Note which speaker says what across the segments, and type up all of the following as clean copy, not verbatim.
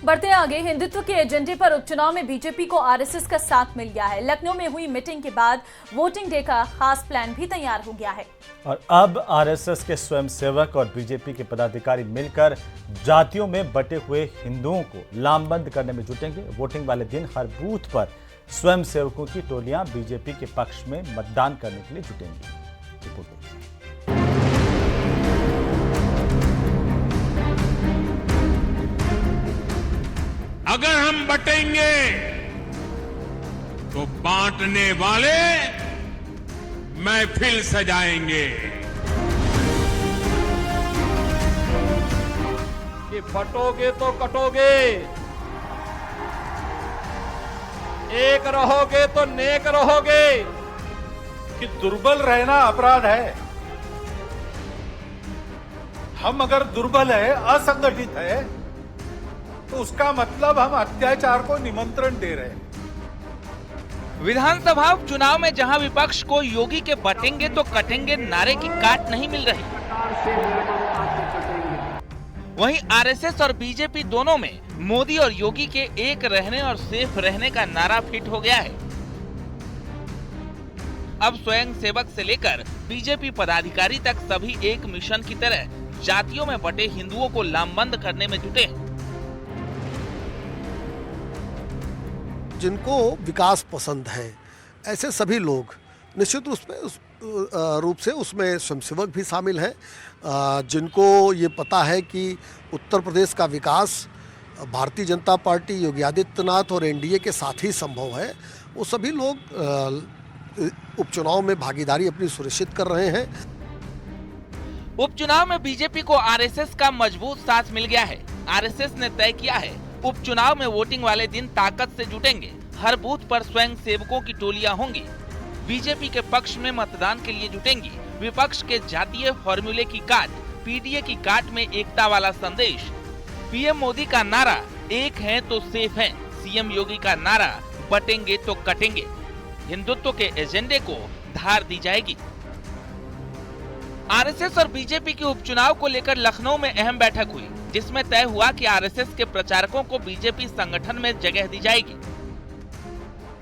Speaker 1: बढ़ते आगे, हिंदुत्व के एजेंडे पर उपचुनाव में बीजेपी को आरएसएस का साथ मिल गया है। लखनऊ में हुई मीटिंग के बाद वोटिंग डे का खास प्लान भी तैयार हो गया है
Speaker 2: और अब आरएसएस के स्वयंसेवक और बीजेपी के पदाधिकारी मिलकर जातियों में बटे हुए हिंदुओं को लामबंद करने में जुटेंगे। वोटिंग वाले दिन हर बूथ पर स्वयंसेवकों की टोलियां बीजेपी के पक्ष में मतदान करने के लिए जुटेंगी। रिपोर्ट देखिए।
Speaker 3: अगर हम बटेंगे तो बांटने वाले महफिल सजाएंगे।
Speaker 4: कि बटोगे तो कटोगे, एक रहोगे तो नेक रहोगे।
Speaker 5: कि दुर्बल रहना अपराध है। हम अगर दुर्बल है, असंगठित है, तो उसका मतलब हम अत्याचार को निमंत्रण दे रहे हैं।
Speaker 6: विधानसभा चुनाव में जहां विपक्ष को योगी के बटेंगे तो कटेंगे नारे की काट नहीं मिल रही, वहीं आरएसएस और बीजेपी दोनों में मोदी और योगी के एक रहने और सेफ रहने का नारा फिट हो गया है। अब स्वयं सेवक से लेकर बीजेपी पदाधिकारी तक सभी एक मिशन की तरह जातियों में बटे हिंदुओं को लामबंद करने में जुटे हैं।
Speaker 7: जिनको विकास पसंद है, ऐसे सभी लोग निश्चित रूप से उसमें स्वयंसेवक भी शामिल हैं। जिनको ये पता है कि उत्तर प्रदेश का विकास भारतीय जनता पार्टी, योगी आदित्यनाथ और एनडीए के साथ ही संभव है, वो सभी लोग उपचुनाव में भागीदारी अपनी सुनिश्चित कर रहे हैं।
Speaker 6: उपचुनाव में बीजेपी को आरएसएस का मजबूत साथ मिल गया है। आरएसएस ने तय किया है उपचुनाव में वोटिंग वाले दिन ताकत से जुटेंगे। हर बूथ पर स्वयं सेवकों की टोलियां होंगी। बीजेपी के पक्ष में मतदान के लिए जुटेंगी। विपक्ष के जातीय फॉर्मूले की काट, पीडीए की काट में एकता वाला संदेश। पीएम मोदी का नारा एक हैं तो सेफ हैं, सीएम योगी का नारा बटेंगे तो कटेंगे। हिंदुत्व के एजेंडे को धार दी जाएगी। आरएसएस और बीजेपी के उपचुनाव को लेकर लखनऊ में अहम बैठक हुई, जिसमें तय हुआ कि आरएसएस के प्रचारकों को बीजेपी संगठन में जगह दी जाएगी।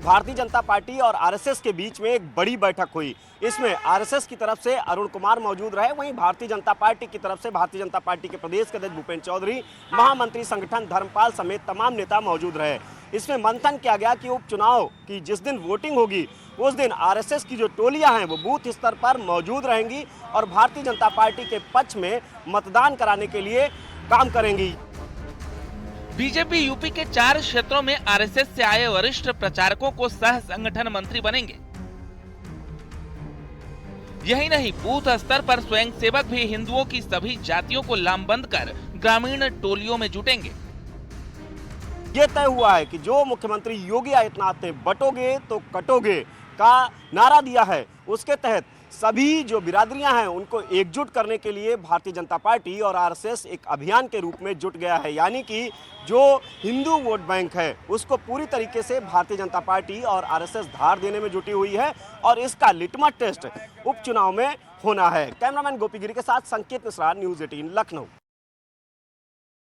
Speaker 8: भारतीय जनता पार्टी और आरएसएस के बीच में एक बड़ी बैठक हुई। इसमें आरएसएस की तरफ से अरुण कुमार मौजूद रहे, वहीं भारतीय जनता पार्टी की तरफ से भारतीय जनता पार्टी के प्रदेश अध्यक्ष भूपेंद्र चौधरी, महामंत्री संगठन धर्मपाल समेत तमाम नेता मौजूद रहे। इसमें मंथन किया गया कि उपचुनाव की जिस दिन वोटिंग होगी उस दिन आरएसएस की जो टोलियां हैं वो बूथ स्तर पर मौजूद रहेंगी और भारतीय जनता पार्टी के पक्ष में मतदान कराने के लिए काम करेंगी।
Speaker 6: बीजेपी यूपी के 4 क्षेत्रों में आरएसएस से आए वरिष्ठ प्रचारकों को सह संगठन मंत्री बनेंगे। यही नहीं, बूथ स्तर पर स्वयंसेवक भी हिंदुओं की सभी जातियों को लामबंद कर ग्रामीण टोलियों में जुटेंगे।
Speaker 8: ये तय हुआ है कि जो मुख्यमंत्री योगी आदित्यनाथ ने बटोगे तो कटोगे का नारा दिया है, उसके तहत सभी जो बिरादरियां हैं उनको एकजुट करने के लिए भारतीय जनता पार्टी और आरएसएस एक अभियान के रूप में जुट गया है। यानी कि जो हिंदू वोट बैंक है उसको पूरी तरीके से भारतीय जनता पार्टी और आरएसएस धार देने में जुटी हुई है और इसका लिटमस टेस्ट उपचुनाव में होना है। कैमरामैन गोपी गिरी के साथ संकेत मिश्रा, न्यूज़ 18 लखनऊ।